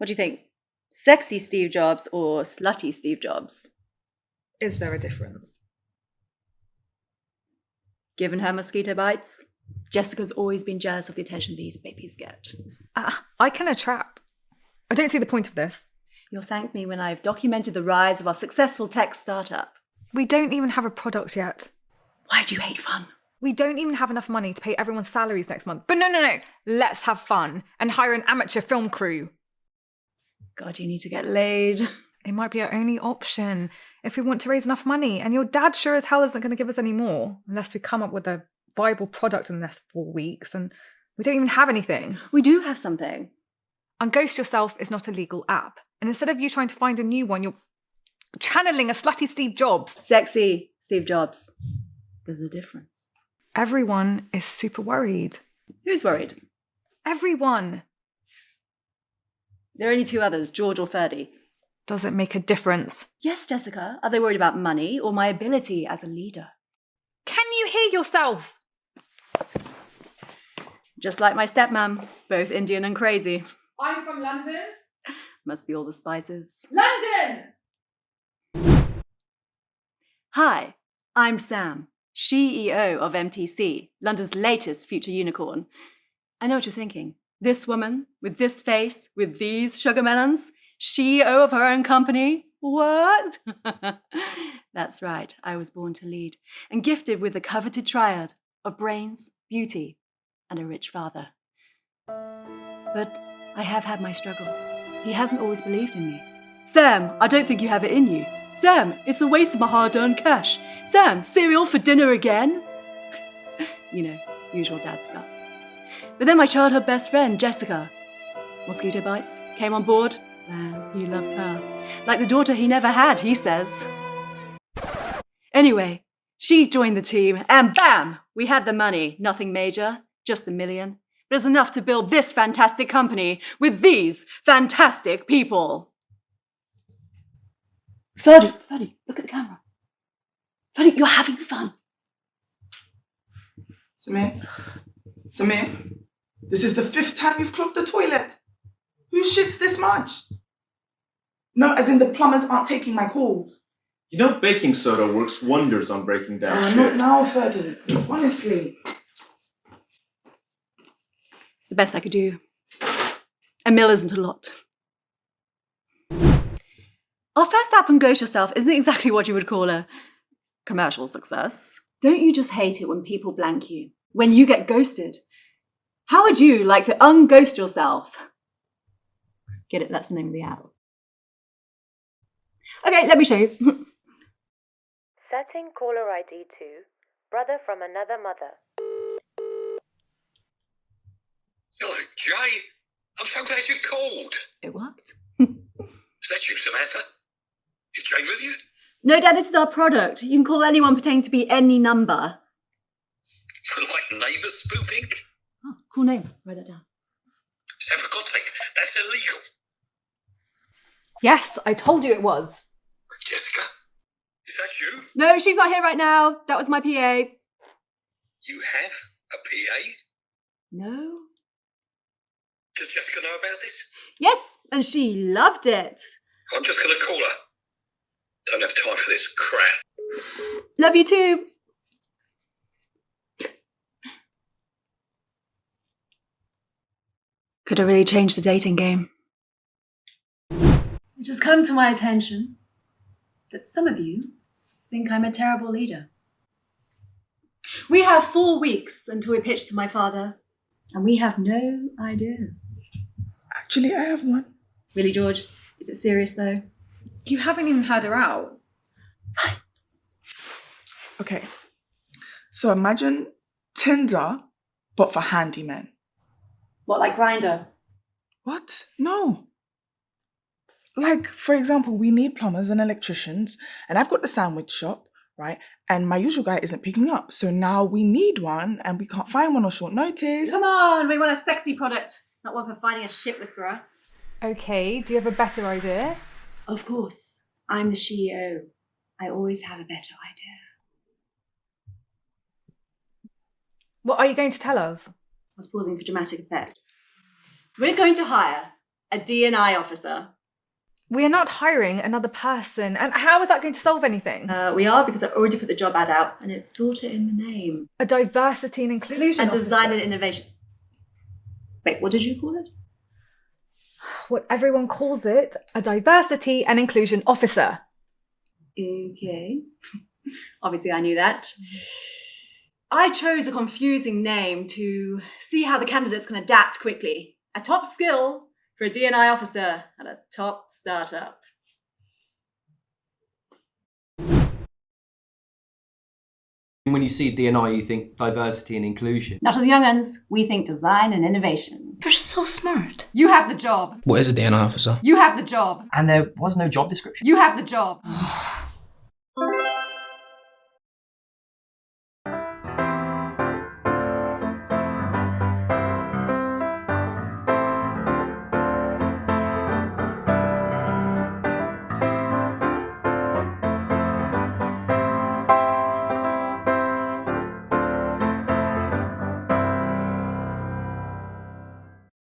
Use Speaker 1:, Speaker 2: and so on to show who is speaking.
Speaker 1: What do you think? Sexy Steve Jobs or slutty Steve Jobs?
Speaker 2: Is there a difference?
Speaker 1: Given her mosquito bites, Jessica's always been jealous of the attention these babies get.
Speaker 2: I can attract. I don't see the point of this.
Speaker 1: You'll thank me when I've documented the rise of our successful tech startup.
Speaker 2: We don't even have a product yet.
Speaker 1: Why do you hate fun?
Speaker 2: We don't even have enough money to pay everyone's salaries next month. But no. Let's have fun and hire an amateur film crew.
Speaker 1: God, you need to get laid.
Speaker 2: It might be our only option if we want to raise enough money. And your dad sure as hell isn't going to give us any more unless we come up with a viable product in the next 4 weeks. And we don't even have anything.
Speaker 1: We do have something.
Speaker 2: Unghost Yourself is not a legal app. And instead of you trying to find a new one, you're channeling a slutty Steve Jobs.
Speaker 1: Sexy Steve Jobs. There's a difference.
Speaker 2: Everyone is super worried.
Speaker 1: Who's worried?
Speaker 2: Everyone.
Speaker 1: There are only 2 others, George or Ferdy.
Speaker 2: Does it make a difference?
Speaker 1: Yes, Jessica. Are they worried about money or my ability as a leader?
Speaker 2: Can you hear yourself?
Speaker 1: Just like my stepmom, both Indian and crazy.
Speaker 2: I'm from London.
Speaker 1: Must be all the spices.
Speaker 2: London!
Speaker 1: Hi, I'm Sam, ShEO of MTC, London's latest future unicorn. I know what you're thinking. This woman, with this face, with these sugar melons, ShEO of her own company? What? That's right, I was born to lead, and gifted with the coveted triad of brains, beauty, and a rich father. But I have had my struggles. He hasn't always believed in me. Sam, I don't think you have it in you. Sam, it's a waste of my hard-earned cash. Sam, cereal for dinner again? You know, usual dad stuff. But then my childhood best friend, Jessica, mosquito bites, came on board. Man, he loves her. Like the daughter he never had, he says. Anyway, she joined the team, and bam! We had the money. Nothing major, just $1 million. But it was enough to build this fantastic company with these fantastic people. Ferdy, look at the camera. Ferdy, you're having fun.
Speaker 3: Samir, this is the 5th time you've clogged the toilet. Who shits this much? No, as in the plumbers aren't taking my calls.
Speaker 4: You know baking soda works wonders on breaking down shit.
Speaker 3: Not now, Ferdy. Honestly.
Speaker 1: It's the best I could do. $1 million isn't a lot. Our first app, Unghost Yourself, isn't exactly what you would call a commercial success. Don't you just hate it when people blank you? When you get ghosted? How would you like to unghost yourself? Get it? That's the name of the app. Okay, let me show you.
Speaker 5: Setting caller ID to brother from another mother.
Speaker 6: Hello, Jay. I'm so glad you called.
Speaker 1: It worked.
Speaker 6: Is that you, Samantha? Is Jay with you?
Speaker 1: No, Dad, this is our product. You can call anyone pretending to be any number.
Speaker 6: Like neighbours spoofing?
Speaker 1: Oh, cool name. Write that down.
Speaker 6: Sam, for God's sake, that's illegal.
Speaker 2: Yes, I told you it was.
Speaker 6: Jessica, is that you?
Speaker 1: No, she's not here right now. That was my PA.
Speaker 6: You have a PA?
Speaker 1: No.
Speaker 6: Does Jessica know about this?
Speaker 1: Yes, and she loved it.
Speaker 6: I'm just going to call her. Don't have time for this crap.
Speaker 1: Love you too. Could have really changed the dating game. It has come to my attention that some of you think I'm a terrible leader. We have 4 weeks until we pitch to my father, and we have no ideas.
Speaker 3: Actually, I have one.
Speaker 1: Really, George? Is it serious though?
Speaker 2: You haven't even had her out.
Speaker 3: Okay. So imagine Tinder, but for handymen.
Speaker 1: What, like Grindr?
Speaker 3: What? No. Like, for example, we need plumbers and electricians, and I've got the sandwich shop, right? And my usual guy isn't picking up. So now we need one, and we can't find one on short notice.
Speaker 1: Come on, we want a sexy product, not one for finding a shit whisperer.
Speaker 2: Okay, do you have a better idea?
Speaker 1: Of course, I'm the ShEO. I always have a better idea.
Speaker 2: What are you going to tell us?
Speaker 1: I was pausing for dramatic effect. We're going to hire a D&I officer.
Speaker 2: We are not hiring another person. And how is that going to solve anything?
Speaker 1: We are, because I already put the job ad out and it's sort of in the name.
Speaker 2: A diversity and inclusion
Speaker 1: A design
Speaker 2: officer.
Speaker 1: and innovation. Wait, what did you call it?
Speaker 2: What everyone calls it, a diversity and inclusion officer.
Speaker 1: Okay. Obviously, I knew that. I chose a confusing name to see how the candidates can adapt quickly. A top skill for a D&I officer at a top startup.
Speaker 7: When you see D&I, you think diversity and inclusion.
Speaker 1: Not as young uns, we think design and innovation.
Speaker 8: You're so smart.
Speaker 1: You have the job.
Speaker 9: What is a D&I officer?
Speaker 1: You have the job.
Speaker 10: And there was no job description.
Speaker 1: You have the job.